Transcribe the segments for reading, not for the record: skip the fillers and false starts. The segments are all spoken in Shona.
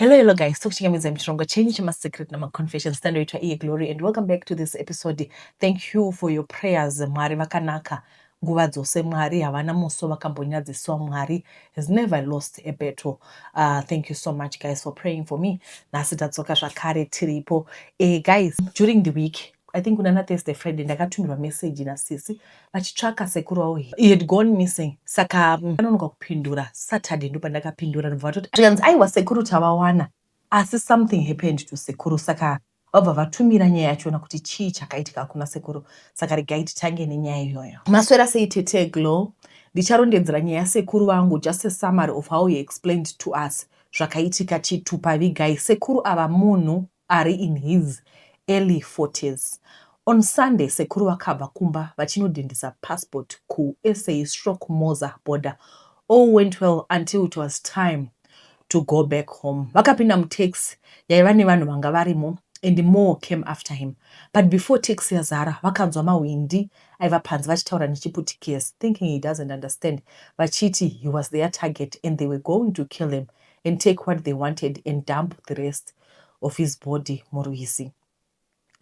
Hello guys, tokuchingamidza mchirongo chenyu chemasecret namaconfession stand yoitwa iye Glory, and welcome back to this episode. Thank you for your prayers. Mwari vakanaka nguva dzose. Mwari havana muso vakambonyadziswa. Mwari has never lost a battle. Thank you so much guys for praying for me. Nhasi tadzoka zvakare tiripo. Guys, during the week, I think unana Thursday Friday ndakatumirwa message nasisi vachitsvaka sekuru wavo. He had gone missing. Saka vanonoka kupindura Saturday ndo pandakapindura ndobva vatoti zvikanzi aiwa sekuru tavawana, asi something happened to sekuru. Saka vabva vatumira nyaya yachona kuti chii chakaitika kuna sekuru. Saka regai titange nenyaya iyoyo. Maswera sei tete Glow? Ndicharondedzera nyaya yasekuru vangu, just a summary of how he explained to us zvakaitika chitupavigai. Sekuru ava munhu ari in his early 40s. On Sunday, sekuru vakabva kumba vachinodhindisa passport ku SA/Moza border. All went well until it was time to go back home. Vakapinda mutaxi yaiva nevanhu vanga varimo, and more came after him. But before taxi yazara, vakanzwa mawindi aiva panze vachitaura nechiputikezi, thinking he doesn't understand. Vachiti he was their target and they were going to kill him and take what they wanted and dump the rest of his body murwizi.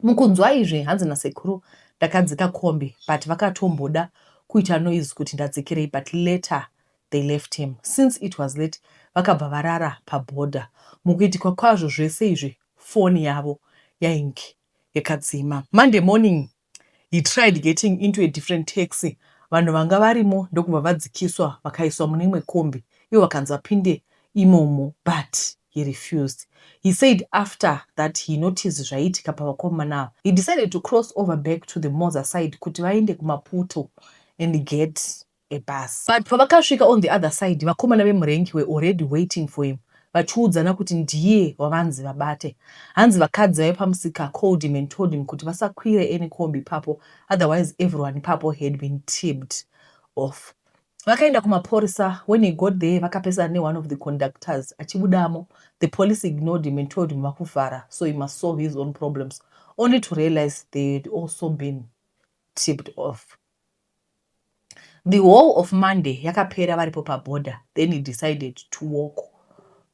Mukunzwa izvi hanzi nasekuru ndakadzika kombi, but vakatomboda kuita noise kuti ndadzikirei, but later they left him. Since it was late, vakabva varara paborder. Mukuitika kwazvo zvese izvi, phone yavo yainge yakadzima. Monday morning, he tried getting into a different taxi. Vanhu vanga varimo ndokubva vadzikiswa vakaiswa mune imwe kombi, ivo vakanzi vapinde imomo, but he refused. He said after that he noticed zvaitika pavakomana. He decided to cross over back to the Moza side kuti vaende kuMaputo and get a bus. But pavakasvika on the other side, vakomana vemurengi were already waiting for him, vachiudzana kuti ndiye wavanzi vabate. Hanzi vakadzi vaipamusika called him and told him kuti vasakwire any kombi papo, otherwise everyone papo had been tipped off. Vakaenda kumaporisa. When he got there, vakapesana ne one of the conductors achibudamo. The police ignored him and told him vakuvhara, so he must solve his own problems, only to realize they had also been tipped off. The whole of Monday yakapera varipo paborder. Then he decided to walk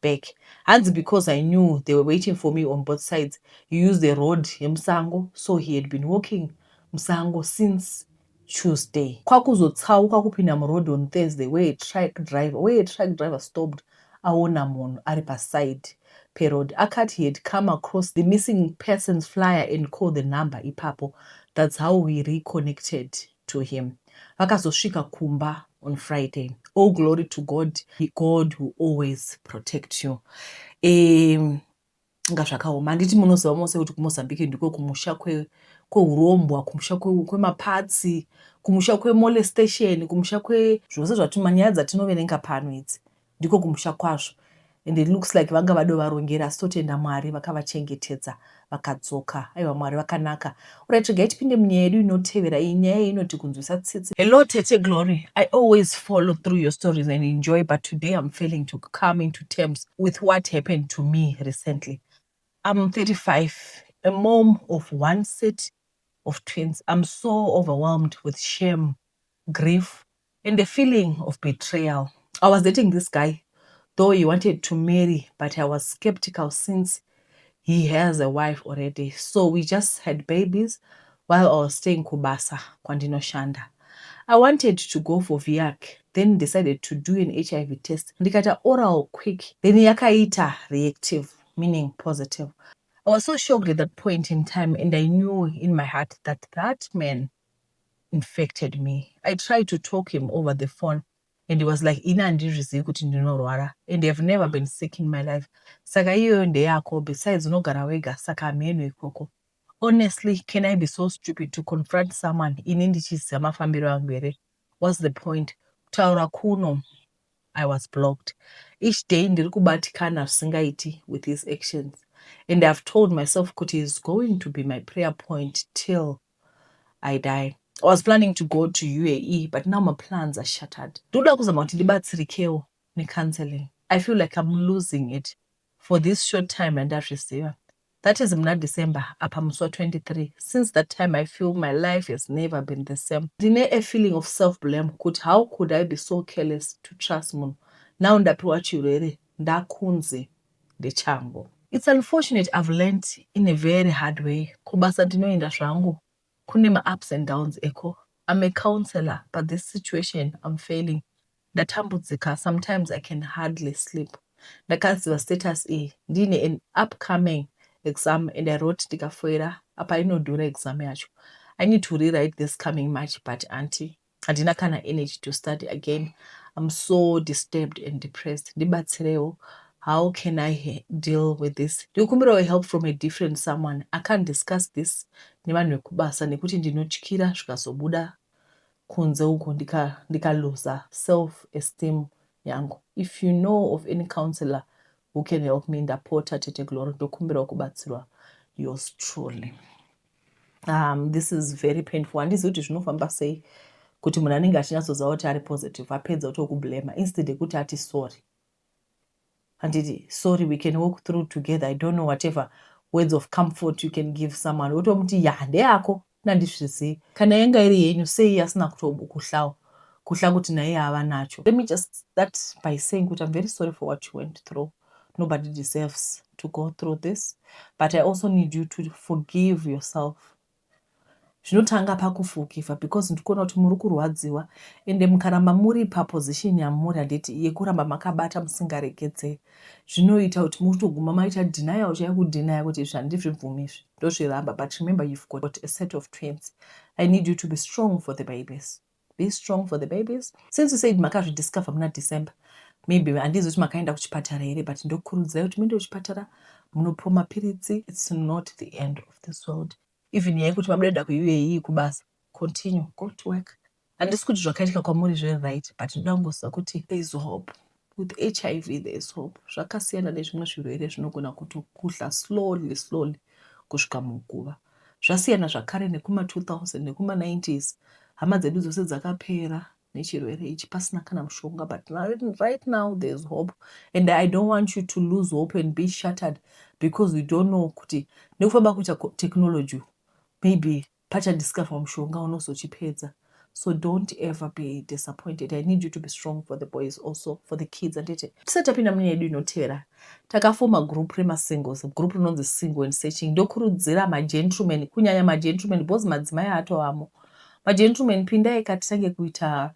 back. Hands because I knew they were waiting for me on both sides, he used the road yeMusango, so he had been walking Musango since Tuesday. Kwakuzotsauka kupinda muroad on Thursday where a truck driver stopped aona munhu ari paside peroad. Akati he had come across the missing persons flyer and called the number ipapo. That's how we reconnected to him. Vakazosvika kumba on Friday. All glory to God. God will always protect you. Nga zvakaoma. Handiti munoziva mose kuti kuMozambique ndiko kumusha kweurombwa, kumusha kwemapatsi, kumusha kwemolestation, kumusha zvose manyaya dzatinoverenga pano idzi, ndiko kumusha kwazvo. And it looks like vanga vado varongera, totenda Mwari vakavachengetedza vakadzoka. Aiwa Mwari vakanaka. Alright, regai tipinde munyaya yedu inotevera. Iyi nyaya inoti kunzwisa tsitsi. Hello Tete Glory. I always follow through your stories and enjoy, but today I'm failing to come into terms with what happened to me recently. I'm 35, a mom of one set of twins. I'm so overwhelmed with shame, grief, and the feeling of betrayal. I was dating this guy, though he wanted to marry, but I was skeptical since he has a wife already. So we just had babies while I was staying Kubasa, Kwandinoshanda. I wanted to go for VIAC, then decided to do an HIV test. Ndikata oral quick, then yakaita reactive, meaning positive. I was so shocked at that point in time, and I knew in my heart that that man infected me. I tried to talk him over the phone, and he was like, ina handizvizivi kuti ndinorwara, and I've never been sick in my life. Saka iyoyo ndeyako, besides unogara wega, saka hameno ikoko. Honestly, can I be so stupid to confront someone ini ndichiziva mafambiro angu here? What's the point? Kutaura kuno, I was blocked. Each day ndiri kubatikana zvisingaiti with his actions. And I've told myself kuti is going to be my prayer point till I die. I was planning to go to UAE, but now my plans are shattered. Ndoda kuzama kuti ndibatsirikewo necounseling. I feel like I'm losing it for this short time andazviziva. That is muna December apa musi wa23. Since that time, I feel my life has never been the same. Ndine a feeling of self-blame kuti how could I be so careless to trust munhu? Now ndapiwa chirwere, ndakunze, ndechangu. It's unfortunate I've learned in a very hard way. Kubasa ndinoenda zvangu. Kune ma-ups and downs eko. I'm a counselor, but this situation I'm failing. Ndatambudzika, sometimes I can hardly sleep. Ndakaziva status ndine an upcoming exam and I wrote ndikafoira apa inodhura exam yacho. I need to rewrite this coming March, but auntie, handina kana energy to study again. I'm so disturbed and depressed. Ndibatsirewo. How can I deal with this? Ndikumbirawo help from a different someone. I can't discuss this nevanhu vekubasa nekuti ndinotyira zvikazobuda kunze uko ndikaluza self-esteem yangu. If you know of any counselor who can help me, ndapota Tete Glory, ndokumbirawo kubatsirwa. Yours truly. This is very painful. Handizivi kuti zvinofamba sei kuti munhu anenge achinyatsoziva kuti ari positive apedza kutokublema instead yekuti ati sorry. Handiti sorry, we can walk through together. I don't know whatever words of comfort you can give someone. Wotomuti ya ndeyako nandizvizivi. Kana yanga iri yenyu sei asina kuhlawo kuhla kuti naye ava nacho. Let me just start by saying kuti I'm very sorry for what you went through. Nobody deserves to go through this, but I also need you to forgive yourself. Zvinotanga pakuforgiva because ndikuona kuti muri kurwadziwa ende mukaramba muri paposition yamuri handiti yekuramba makabata musingaregedze zvinoita kuti mutoguma maita denial chayakudinaya kuti izvi handizvibvumi izvi ndozviramba. But remember, you've got a set of twins. I need you to be strong for the babies. Be strong for the babies. Since you said makazvidiscover muna December, maybe handizi kuti makaenda kuchipatara here, but ndokurudzirai kuti muende kuchipatara munopiwa mapiritsi. It's not the end of this world. Even yekuti mabuda kuUAE kubasa, continue, go to work. Handisi kuti zvakaitika kwamuri zviri right, but ndoda kungoziva kuti there is hope. With HIV there is hope. Zvakasiyana nezvimwe zvirwere zvinogona kutokuhla slowly kusvika muguva. Zvasiyana zvakare nekuma 2000 nekuma 90s. Hama dzedu dzose dzakapera nechirwere ichi pasina kana mushonga, but right now there is hope, and I don't want you to lose hope and be shattered because we don't know kuti nekufamba kuita technology maybe pachadiscover mushonga unozochipedza. So don't ever be disappointed. I need you to be strong for the boys, also for the kids. Andite tisatapinda munyaya yedu inotevera takafoma group remasingles, group rinonzi single and searching. Ndokurudzira magentlemen, kunyanya magentlemen, bozi madzimai atovamo. Magentlemen, pindai katitange kuita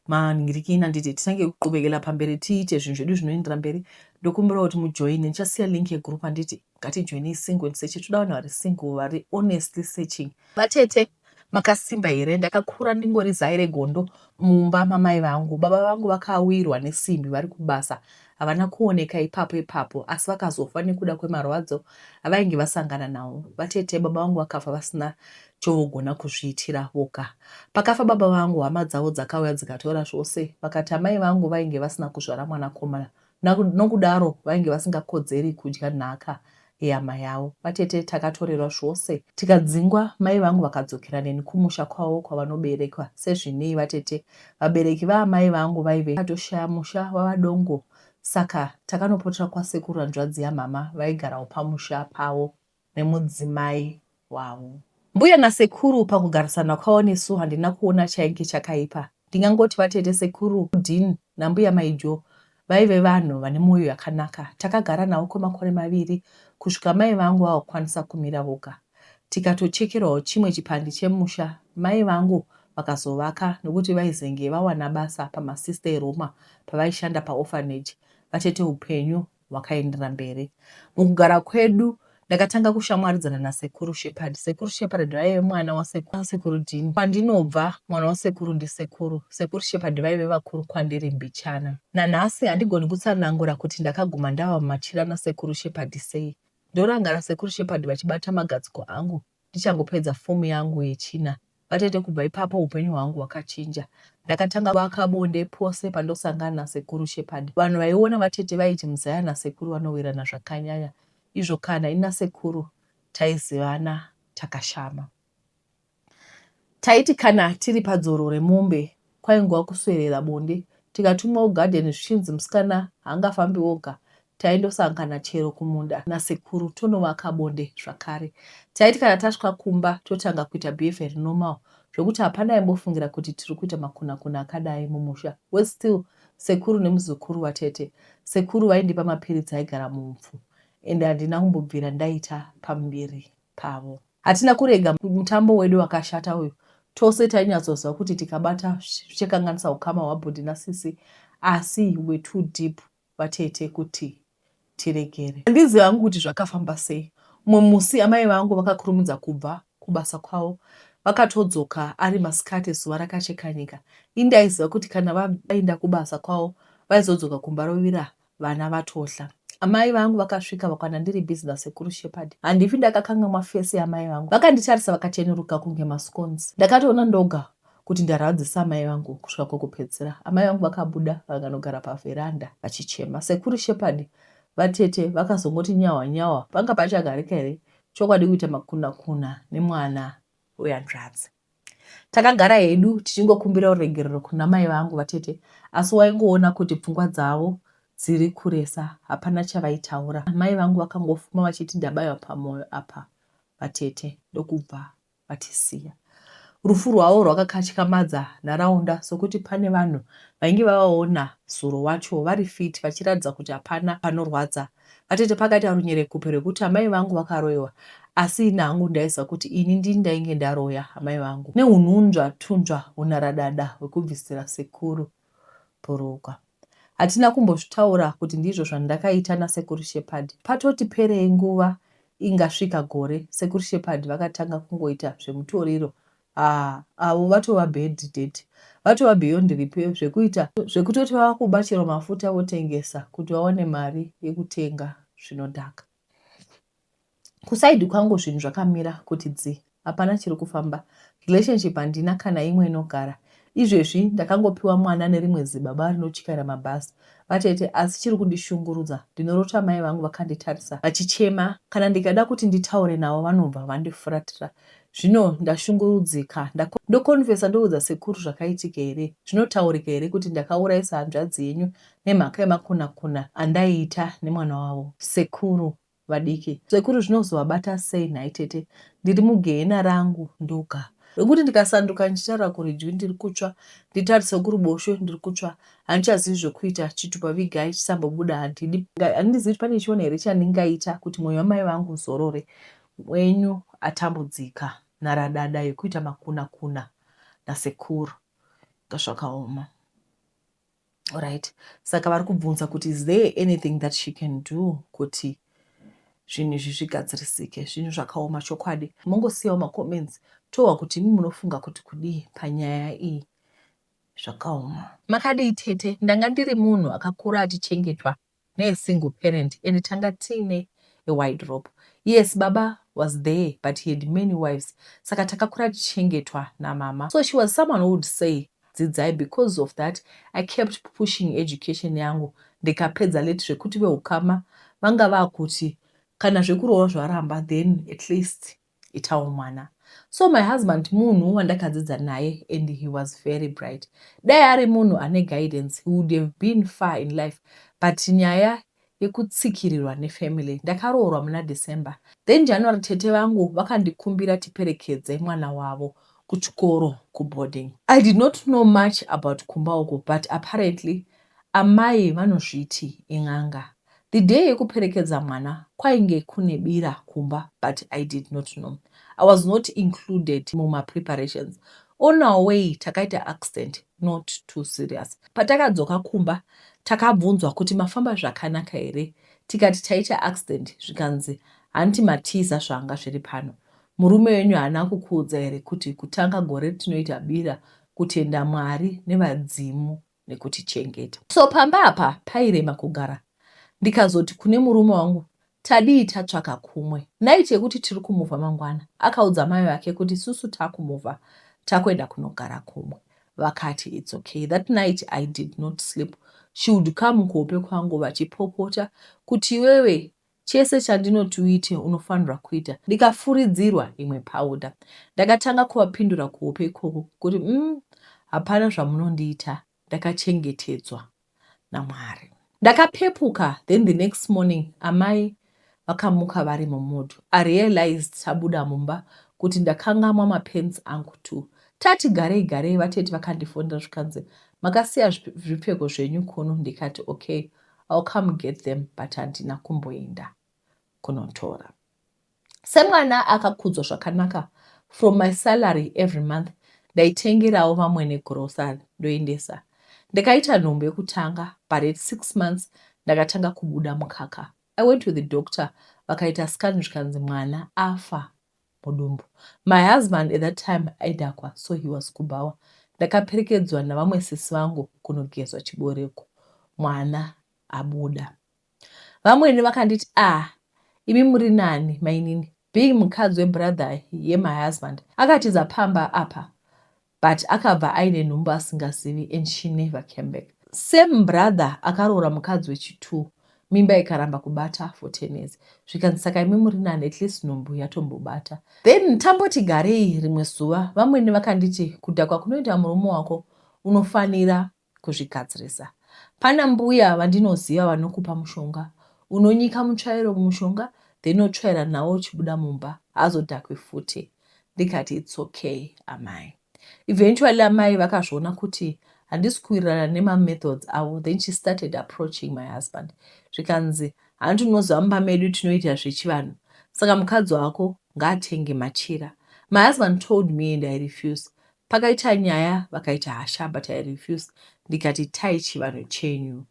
maningirikini handiti titange kuqhubekela pamberi tiite zvinhu zvedu zvinoendera mberi. Ndokumbirawo kuti mujoine. Ndichasiya link yegroup handiti ngatijoine single and searching. Toda vanhu vari single vari honestly searching. Vatete makasimba here. Ndakakura ndingori zai regondo mumba mamai vangu. Baba vangu vakawirwa nesimbi vari kubasa. Havana kuoneka ipapo asi vakazofa nekuda kwemarwadzo avainge vasangana nawo. Vatete baba vangu vakafa vasina chovogona kuzviitira voga. Pakafa baba vangu, hama dzavo dzakauya dzikatora zvose. Vakati amai vangu vainge vasina kuzvara mwanakomana, nokudaro vainge vasingakodzeri kudya nhaka yehama yavo. Vatete takatorerwa zvose tikadzingwa. Mai vangu vakadzokera neni kumusha kwavo kwavanoberekwa. Sezvinei vatete vabereki vaamai vangu vaive vatoshaya musha wavadongo, saka takanopotera kwasekuru hanzvadzi yamama vaigarawo pamusha pavo nemudzimai wavo. Mbuya nasekuru pakugarisana kwavo nesu handina kuona chainge chakaipa. Ndingangoti vatete sekuru Dean nambuya maijo vaive vanhu vane mwoyo yakanaka. Takagara navo kwemakore 2 kusvika mai vangu vakakwanisa kumira voga. Tikatochekerawo chimwe chipande chemusha. Mai vangu vakazovaka nokuti vaizenge vawana basa pamasista eRoma pavaishanda paorphanage. Vatete upenyu hwakaendera mberi. Mukugara kwedu ndakatanga kushamwaridzana nasekuru Shepherd. Sekuru Shepherd vaive mwana wasekuru Dean. Pandinobva mwana wasekuru ndisekuru. Sekuru Shepherd vaive vakuru kwandiri mbichana. Nanhasi handigoni kutsanangura kuti ndakaguma ndava mumachira nasekuru Shepherd sei. Ndorangara sekuru Shepherd vachibata magadziko angu ndichangopedza fomu yangu yechina. Vatete kubva ipapo upenyu hwangu hwakachinja. Ndakatanga kuvaka bonde pose pandosangana nasekuru Shepherd. Vanhu vaiona vatete vaiti muzaya nasekuru vanowirana zvakanyanya. Izvo kana ina sekuru taizivana takashama. Taiti kana tiri padzoro remombe kwainguva kuswedera bonde. Tikatumwa kugadheni zvichinzi musikana haangafambi woga, taindosangana chero kumunda nasekuru tonovaka bonde zvakare. Taiti kana tasvika kumba totanga kuita behavior normal zvokuti hapana aimbofungira kuti tiri kuita makuna akadai mumusha. We still sekuru nemuzukuru vatete. Sekuru vaindipa mapiritsi aigara mumupfu. ende handina kumbobvira ndaita pamberi pavo. Hatina kurega mutambo wedu wakashata uyu. Tose tainyatsoziva kuti tikabata zvichakanganisa ukama hwabhodhi nasisi, asi we too deep vatete kuti tiregere. Handizivi hangu kuti zvakafamba sei. Mumwe musi amai vangu vakakurumidza kubva kubasa kwavo, vakatodzoka ari masikati zuva rakacheka nyika. Indaiziva kuti kana vaenda kubasa kwavo vaizodzoka kumba rovira vana vatosha. Amai vangu vakasvika vakana ndiri busy nasekuru Shepherd. Handifi ndakakanganwa fesi yamai vangu. Vakanditarisa vakacheneruka kunge mascones. Ndakatoona ndoga kuti ndaradzisa amai vangu kusvika kwekupedzisira. Amai vangu vakabuda vakanogara pavheranda vachichema. Sekuru Shepherd vatete vakazongoti nyawa nyawa. Panga pachagarika here chokwadi kuita makuna nemwana wehanzvadzi. Takagara hedu tichingokumbira uregerero kuna mai vangu vatete, asi waingoona kuti pfungwa dzavo dziri kuresa, hapana chavaitaura. Mai vangu vakangofuma vachiti ndabaywa pamwoyo apa vatete ndokubva vatisiya. Rufu rwavo rwakakatyamadza nharaunda sokuti pane vanhu vainge vavaona zuro wacho vari fit vachiratidza kuti hapana panorwadza. Vatete pakaita runyerekupe rwekuti amai vangu vakaroiwa, asi ina hangu ndaiziva kuti ini ndini ndainge ndaroya amai vangu neunhunzva tunzva unaradada hwekubvisira sekuru bhurugwa. Hatina kumbozvitaura kuti ndizvo zvandakaita nasekuru Shepherd. Patoti perei nguva ingasvika gore, sekuru Shepherd vakatanga kungoita zvemutoriro. Avo vatova bad date, vatova beyond repair, zvekutoti vava kuba chero mafuta votengesa kuti vaone mari yekutenga zvinodhaka. Kusaidi kwangu zvinhu zvakamira kuti dzi, hapana chiri kufamba. Relationship handina kana imwe inogara. Izvezvi ndakangopiwa mwana nerimwe zibaba rinotyara mabhazi. Vatete, asi chiri kundishungurudza. Ndinorota mai vangu vakanditarisa vachichema. Kana ndikada kuti nditaure navo vanobva vandifuratira. Zvino ndashungurudzika. Ndokonfesa ndoudza sekuru zvakaitika here. Zvinotaurika here kuti ndakaurayisa hanzvadzi yenyu nemhaka yemakuna andaiita nemwana wavo. Sekuru vadiki, sekuru zvinozovabata sei nhai tete? Ndiri mugehena rangu ndoga rekuti ndikasanduka ndichitaura kuridyi ndiri kutsva, nditarise kuruboshwe ndiri kutsva, handichazivi zvokuita, chitupa vigai chisambobuda. Handizivi kuti pane chiona here chandingaita kuti mwoyo wamai vangu uzorore. Wenyu atambudzika naradada yekuita makuna nasekuru ngazvakaoma. Alright, saka vari kubvunza kuti is there anything that she can do kuti zvinhu izvi zvigadzirisike? Zvinhu zvakaoma chokwadi. Mongosiyawo macomments tohwa kuti imi munofunga kuti kudii panyaya iyi. Zvakaoma. Makadii tete? Ndanga ndiri munhu akakura achichengetwa nesingle parent and tanga tiine a wardrobe. Yes, baba was there but he had many wives. Saka takakura tichengetwa namama. So she was someone who would say dzidzai. Because of that I kept pushing education yangu. Ndikapedza leti zvekuti veukama vanga vakuti kana zvekurohwa zvaramba then at least itawo mwana. So my husband munhu wandakadzidza naye and he was very bright. Dai ari munhu ane guidance, he would have been far in life. But nyaya yekutsikirirwa nefamily. Ndakaroorwa muna December. Then January tete vangu vakandikumbira tiperekedze mwana wavo kuchikoro kuboarding. I did not know much about kumba uko, but apparently amai vanozviti ing'anga. The day yekuperekedza mwana kwainge kune bira kumba, but I did not know. I was not included muma preparations. On our way takaita accident, not too serious. Patakadzoka kumba takabvunzwa kuti mafamba zvakanaka here. Tikati taita accident zvikanzi hanti matiza zvanga zviri pano. Murume wenyu haana kukuudza here kuti kutanga gore tinoita bira kutenda Mwari nevadzimu nekutichengeta. So pamba apa pairema kugara. Ndikazoti kune murume wangu tadii tatsvaka kumwe. Naiti yekuti tiri kumuvha mangwana. Akaudza mai vake kuti susu takumuvha takwenda kunogara kumwe. Vakati it's okay. That night I did not sleep. She would come kuhope kwangu vachipopota kuti wewe chese chandinoti uite unofanirwa kuita. Ndikafuridzirwa imwe powder. Ndakatanga kuvapindura kuhope ikoko kuti hapana zvamunondiita, ndakachengetedzwa naMwari. Ndakapepuka. Then the next morning amai vakamuka vari mumudu. I realized tabuda mumba kuti ndakangamwa mapens angu tu. Tati garei vatete vakandifonera zvikanzi makasiya zvipfeko zvenyu kuno. Ndikati okay, I'll come get them, but handina kumboenda kunotora. Semwana akakudzwa zvakanaka, from my salary every month ndaitengerawo vamwene grocery ndoendesa. Ndakaita nhombo yekutanga, but at 6 months ndakatanga kubuda mukaka. I went to the doctor, vakaita scan zvikanzi mwana afa mudumbu. My husband at that time aidhakwa, so he was kubawa. Ndakaperekedzwa navamwe sisi vangu kunogezwa chiboreko, mwana abuda. Vamwene vakanditi, imi muri nani mainini? Being mukadzi webrother yemy husband akatiza pamba apa, but akabva aine nhumbu asingazivi, and she never came back. Same brother akaroora mukadzi wechi2, mimba ikaramba kubata for 10 years. Zvikanzi saka imi muri nani, at least nhumbu yatombobata. Then tamboti garei rimwe zuva, vamwene vakanditi kudhakwa kunoita murume wako unofanira kuzvigadzirisa. Pana mbuya vandinoziva vanokupa mushonga, unonyika mutsvairo mumushonga, then otsvaira nawo uchibuda mumba, hazodhakwe futi. Ndikati it's okay amai. Eventually amai vakazviona kuti handisi kuwirirana nemamethods avo, then she started approaching my husband. Zvikanzi handinoziva mumba medu tinoita zvechivanhu, saka mukadzi wako ngaatenge machira. My husband told me and I refused. Pakaita nyaya vakaita hasha, but I refused. Ndikati tai chivanhu chenyu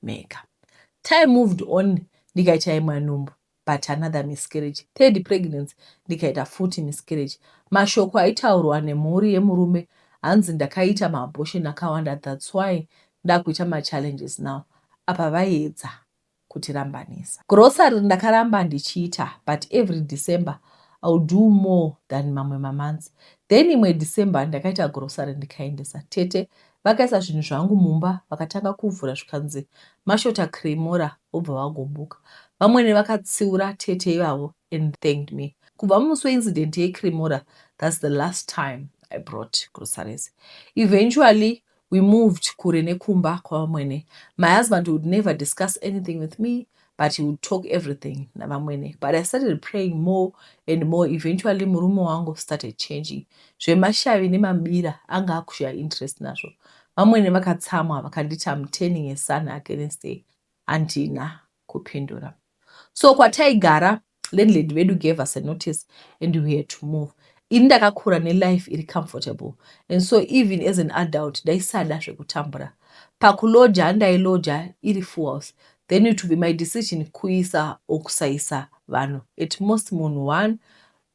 mega. Time moved on, ndikaita imwe nhumbu, but another miscarriage. Third pregnancy, ndikaita futi miscarriage. Mashoko aitaurwa nemhuri yemurume hanzi ndakaita maabortion akawanda, that's why ndakuita machallenges now. Apa vaiedza kutirambanisa. Grocery ndakaramba ndichiita, but every December I'll do more than mamwe mamonths. Then imwe December ndakaita grocery ndikaendesa. Tete vakaisa zvinhu zvangu mumba, vakatanga kuvhura zvikanzi mashota kremora, obva vagombuka. Vamwene vakatsiura tete ivavo and thanked me. Kubva musi weincident yekremora, that's the last time I brought groceries. Eventually we moved kure nekumba kwavamwene. My husband would never discuss anything with me, but he would talk everything navamwene. But I started praying more and more. Eventually murume wangu started changing. Zvemashavi nemabira anga akushaya interest nazvo. Vamwene vakatsamwa vakanditi I'm turning a son against a handina kupindura. So kwataigara, landlady vedu gave us a notice and we had to move. Ini ndakakura nelife iri comfortable, and so even as an adult ndaisada zvekutambura. Pakuloja handailoja iri full house, then it would be my decision kuisa okusaisa vanhu, at most munhu 1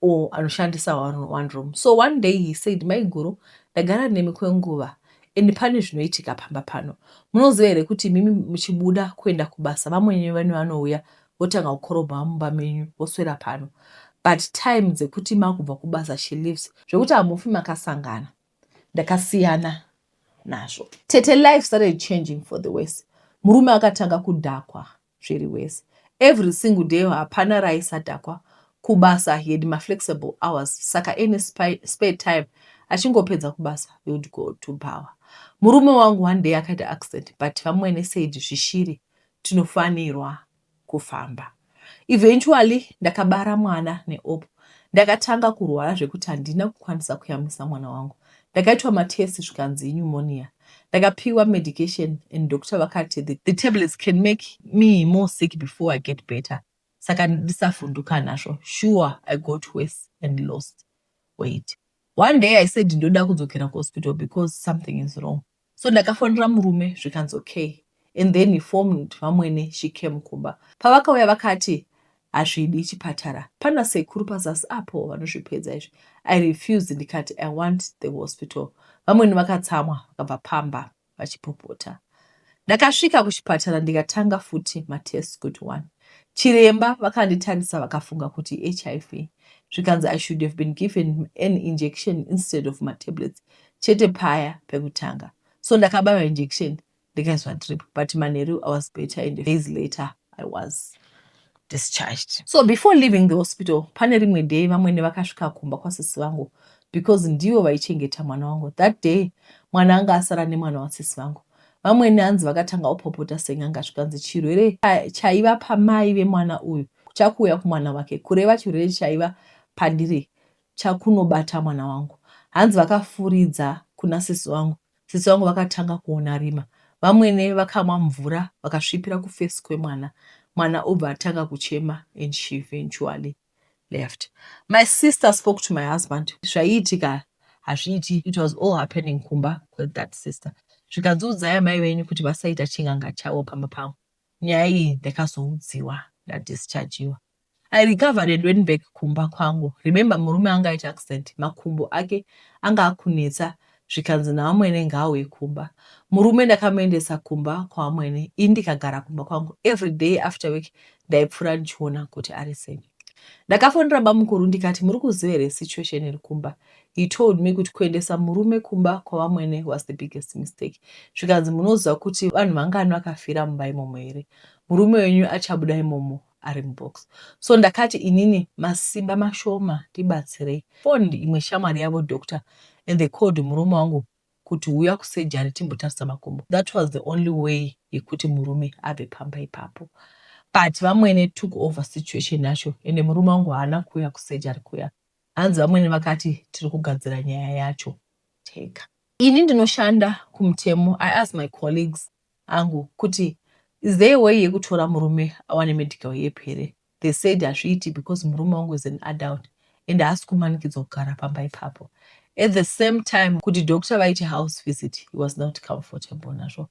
or anoshandisa one room. So one day he said, Maiguru, ndagara nemi kwenguva and pane zvinoitika pamba pano. Munoziva here kuti mimi muchibuda kuenda kubasa, vamwene vanhu vanouya votanga kukorobha mumba menyu voswera pano. But time dzekuti makubva kubasa she leaves, zvekuti hamufi makasangana. Ndakasiyana nazvo. Tete life started changing for the worse. Murume akatanga kudhakwa zviri worse. Every single day hapana raisadhakwa. Kubasa he had my flexible hours, saka any spare time achingopedza kubasa he would go to power. Murume wangu one day akaita accident, but vamwene said zvishiri tinofanirwa kufamba. Eventually ndakabara mwana neopo. Ndakatanga kurwara zvekuti handina kukwanisa kuyamwisa mwana wangu. Ndakaitwa matest zvikanzi pneumonia. Ndakapiwa medication and doctor vakati the tablets can make me more sick before I get better. Saka ndisavhunduka nazvo. Sure, I got worse and lost weight. One day I said ndoda kudzokera kuhospital because something is wrong. So ndakafonera murume zvikanzi okay. And then he formed vamwene she came kumba. Pavakauya vakati hazvidi chipatara. Pana sekuru pazasi apo vanozvipedza izvi. I refused, ndikati I want the hospital. Vamwene vakatsamwa vakabva pamba vachipopota. Ndakasvika kuchipatara ndikatanga futi matest kuti 1. Chiremba vakanditarisa vakafunga kuti HIV. Zvikanzi I should have been given an injection instead of my tablets. Chete paya pekutanga. So ndakabaiwa injection, ndikaiswa drip, but manheru I was better and days later I was discharged. So before leaving the hospital, pane rimwe day vamwene vakasvika kumba kwasisi vangu because ndivo vaichengeta mwana wangu. That day mwana anga asara nemwana wasisi vangu. Vamwene hanzi vakatanga upopota senyanga zvikanzi chirwere chaiva pamai vemwana uyu chakuuya kumwana wake, kureva chirwere chaiva pandiri chakunobata mwana wangu. Hanzi vakafuridza kuna sisi wangu. Sisi vangu vakatanga kuona rima. Vamwene vakamwa mvura vakasvipira kufesi kwemwana. mwana obva atanga kuchema and she eventually left. My sister spoke to my husband. Zvaiitika hazviiti, it was all happening kumba with that sister. Zvikanzoudzai mai venyu kuti vasaita chinganga chavo pamba pangu. Nyaya iyi ndakazoudziwa ndadischargiwa. I recovered and went back kumba kwangu. Remember murume anga aita accident, makumbo ake anga akunetsa zvikanzi naamwene ngaauye kumba. Murume ndakamuendesa kumba kwaamwene, ini ndikagara kumba kwangu. Every day after work ndaipfuura ndichiona kuti ari sei. Ndakafonera bamukuru ndikati muri kuziva here situation iri kumba. He told me kuti kuendesa murume kumba kwavamwene was the biggest mistake. Zvikanzi munoziva kuti vanhu vangani vakafira mumba imomo here. Murume wenyu achabuda imomo ari mubox. So ndakati inini masimba mashoma ndibatsirei. Phoned imwe shamwari yavo doctor and they called murume wangu kuti uya kusejari timbotarisa makumbo. That was the only way yekuti murume abve pamba ipapo. But vamwene took over situation yacho ende murume wangu haana kuuya kusejari kuya. Hanzi vamwene vakati tiri kugadzira nyaya yacho tega. Ini ndinoshanda kumutemo. I asked my colleagues angu kuti is there a way yekutora murume awane medical help here? They said hazviiti because murume wangu is an adult and haasi kumanikidzwa kugara pamba ipapo. At the same time kuti doctor vaiti house visit, he was not comfortable nazvo.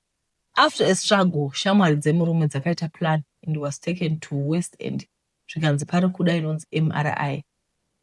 After a struggle, shamwari dzemurume dzakaita plan and was taken to West End. Zvikanzi pari kuda inonzi MRI,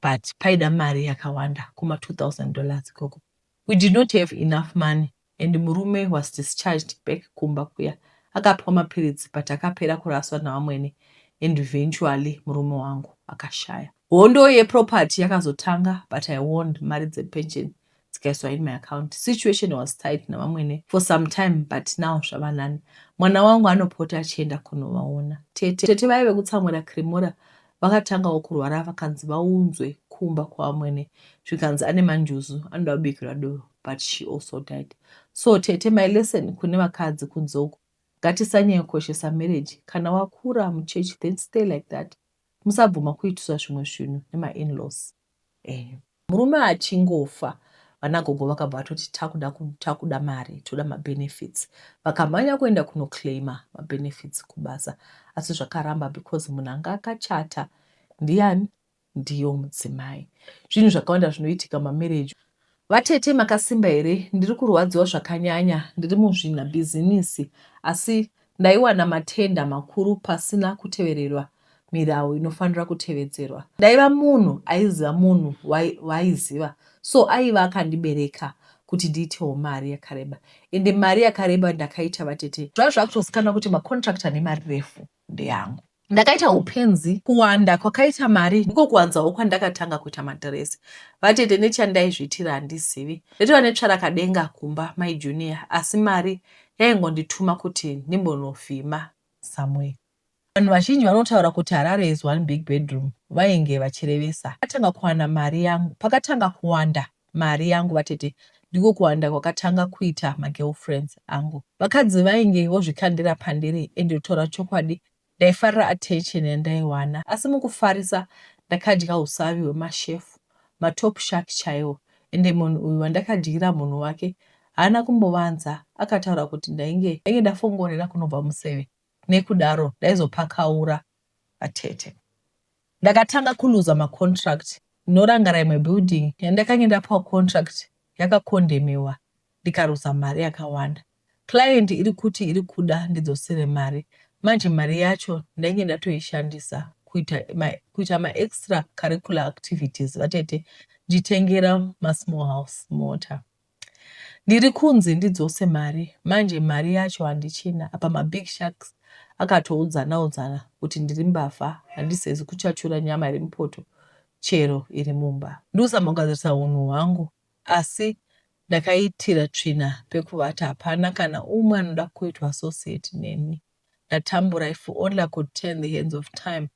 but paida mari yakawanda kuma $2,000 ikoko. We did not have enough money and murume was discharged back kumba kuya. Akapiwa mapiritsi but akapera kuraswa navamwene and eventually murume wangu akashaya. Hondo yeproperty yakazotanga but I warned mari dzepension dzikaiswa in my account. Situation was tight navamwene for some time but now zvavanani. Mwana wangu anopota achienda kunovaona. Tete vaive kutsamwira Cremora vakatangawo kurwara vakanzi vaunzwe kumba kwavamwene. Zvikanzi ane manjuzu anoda kubikirwa doro but she also died. So tete my lesson kune vakadzi kunzoko. Ngatisanyanya kukoshesa marriage. Kana wakura muchechi then stay like that. Musabvuma kuitiswa zvimwe zvinhu nema-in-laws. Murume achingofa vanagogo vakabva vatoti takuda mari, toda mabenefits. Vakamhanya kuenda kunoclaima mabenefits kubasa. Asi zvakaramba because munhu anga akachata ndiani? Ndiyo mudzimai. Zvinhu zvakawanda zvinoitika mamarriage. Vatete makasimba here, ndiri kurwadziwa zvakanyanya, ndiri muzvina bhizinisi, asi ndaiwana matenda makuru pasina kutevererwa mirau inofanira kutevedzerwa. Ndaiva munhu aiziva munhu waiziva, so aiva akandibereka kuti ndiitewo mari yakareba. Ende mari yakareba ndakaita vatete. Zvazvakutozikanwa kuti makontractor nemari refu ndeyangu. Ndakaita upenzi kuwanda kwakaita mari ndiko kuwanzawo kwandakatanga kuita madhiresi. Vatete nechandaizviitira handizivi. Ndetova netsvarakadenga kumba my junior, asi mari yaingondituma kuti ndimbonofima somewhere. Vanhu vazhinji vanotaura kuti Harare is one big bedroom vainge vachirevesa. Pakatanga kuwanda mari yangu, pakatanga kuwanda mari yangu vatete, ndiko kuwanda kwakatanga kuita magirlfriends angu. Vakadzi vainge vozvikandira pandiri ende kutaura chokwadi ndaifarira attention yandaiwana. Asi mukufarisa ndakadya usavi hwemashefu, matop shark chaiwo, ende munhu uyu wandakadyira munhu wake haana kumbovanza. Akataura kuti ndainge ndafongorera kunobva museve. Nekudaro ndaizopakaura vatete. Ndakatanga kuluza macontract. Ndinorangara imwe building yandakange ndapawa contract yakakondemewa ndikaruza mari yakawanda. Client iri kuti iri kuda ndidzosere mari. Manje mari yacho ndainge ndatoishandisa kuita ma-extra curricular activities vatete, nditengera ma-small house motor. Ndiri kunzi ndidzose mari, manje mari yacho handichina. Apa ma-big sharks akatoudzana kuti ndiri mbavha, handisezi kuchachura nyama iri mupoto chero iri mumba. Ndosamugadzirisa unhu hwangu, asi ndakaitira tsvina pekuvata hapana kana umwe anoda kuitwa associate neni. Ndatambura if only I could turn the hands of time.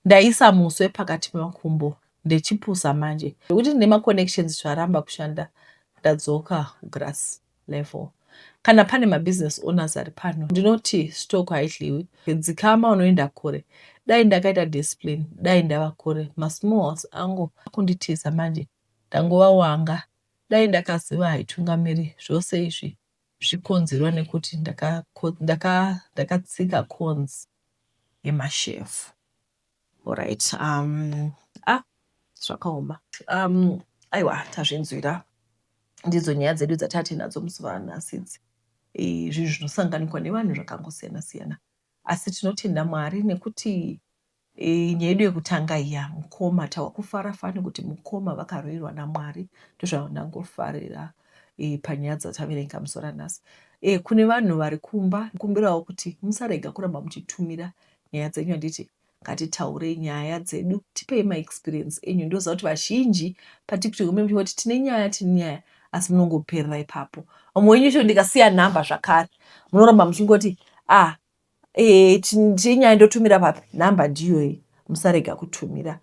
Ndaisa muswe pakati pemakumbo ndechipusa manje. Ndokuti ndine ma-connections zvaramba kushanda ndadzoka grass level. Kana pane ma-business owners ari pano, ndinoti stock haidliwi. Dzikama unoenda kure. Dai ndakaita discipline, dai ndava kure. Ma-small house angu akunditiza manje. Ndangova wanga. Dai ndakaziva haitungamiri. Zvose izvi zvikonzerwa nekuti ndakatsika cons. yemashefu. Alright, zvakaoma. Aiwa, tazvinzwira ndidzo nyaya dzedu dzatati nadzo musi wanhasi idzi. Zvinhu zvinosanganikwa nevanhu zvakangosiyana-siyana, asi tinotenda Mwari nekuti nyaya yedu yekutanga iya, mukoma tawakufara fani kuti mukoma vakaroverwa naMwari, ndozvandangofarira panyaya dzataverenga musi wanhasi. Kune vanhu vari kumba, kumbirawo kuti musarega kuramba muchitumira nyaya dzenyu, handiti ngatitaurei nyaya dzedu, tipei maexperience enyu. Ndoziva kuti vazhinji patiktok muchingoti tine nyaya, asi munongoperera ipapo. Vamwe wenyu cho ndikasiya nhamba zvakare, munoramba muchingoti tinyaya ndotumira papi, nhamba ndiyoyi, musarega kutumira.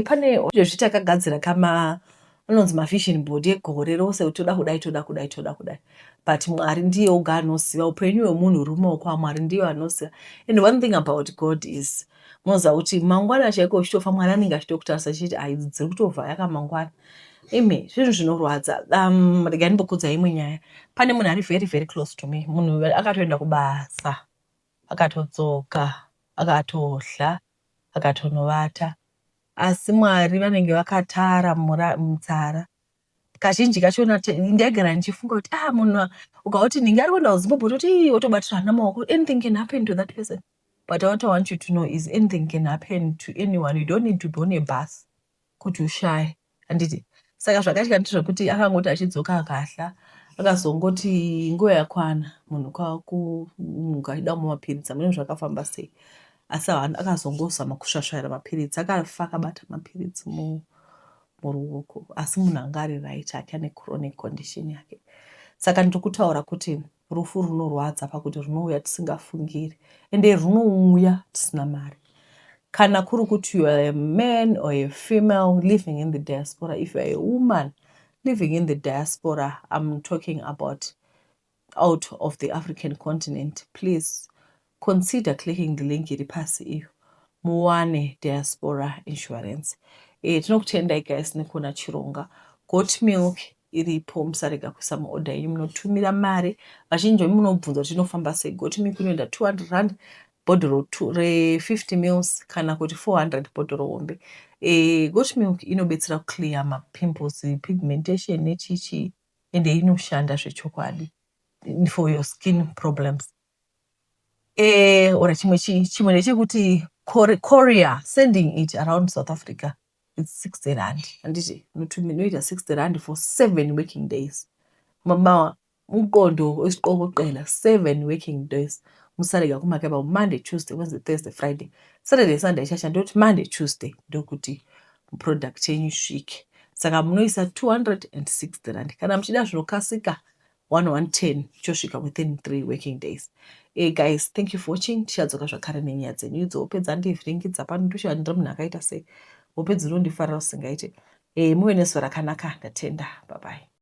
Pane zvitakagadzira anonzi mavision board egore rose kuti toda kudai. But Mwari ndiye oga anoziva, upenyu hwemunhu huri mumaoko aMwari ndiye anoziva. And one thing about God is, munoziva kuti mangwana chaiko uchitofa, Mwari anenge achitokutarisa achiti idzi dziri kutovha yakamangwana. Zvinhu zvinorwadza. Regai ndimbokuudzai imwe nyaya. Pane munhu ari very very close to me, munhu akatoenda kubasa, akatodzoka, akatodla, akatonovata, asi Mwari vanenge vakatara mutsara. Kazhinji kachona ndagara ndichifunga kuti munhu ukauti ninge ari kuenda kuZimbabwe toti wotobatira namaoko, anything can happen to that person. But what I want you to know is anything can happen to anyone. You don't need to be on a bus kuti ushaye, handiti. Saka zvakatika ndizvokuti akangoti achidzoka akahla, akazongoti nguva yakwana munhu kwakumunhu achida mapiritsi, amene zvakafamba sei, asi akazongozama kusvasvaira mapiritsi, akafa akabata mapiritsi muruoko, asi munhu anga ari right, ake ane chronic condition yake. Saka ndikutaura kuti rufu runorwadza pakuti runouya tisingafungiri, ende runouya tisina mari. Kana kuri kuti you are a man or a female living in the diaspora, if you are a woman living in the diaspora, I'm talking about out of the African continent, please consider clicking the link iri pasi iyo, muwane diaspora insurance. Tinokutendai guys nekuna Chironga. Goat milk iripo, musarega kuisa maorder yenyu, munotumira mari. Vazhinji munobvunza kuti inofamba sei. Goat milk inoenda 200 rand bhodhoro re 50 mils kana kuti 400 bhodhoro hombe. Goat milk inobetsera clear mapimples, pigmentation nechichi, ende inoshanda zvechokwadi for your skin problems. Ora chimwe ndechekuti Korea sending it around South Africa, it's 60 rand. Handiti noita 60 rand for 7 working days. Mama uqondo esiqokoqela 7 working days. Musarega kumakeba Monday, Tuesday, Wednesday, Thursday, Friday, Saturday, Sunday shasha ndoti Monday, Tuesday ndokuti product yenyu svike. Saka munoisa 260 rand. Kana muchida zvinokasika 110 chosvika within 3 working days. Guys, thank you for watching. Tichadzoka zvakare nenyaya dzenyu idzo. Wopedza ndivhiringidza pano ndoshiva ndiri munhu akaita sei. Wopedza unondifarira usingaite. Muve nezuva rakanaka. Ndatenda. Bye bye.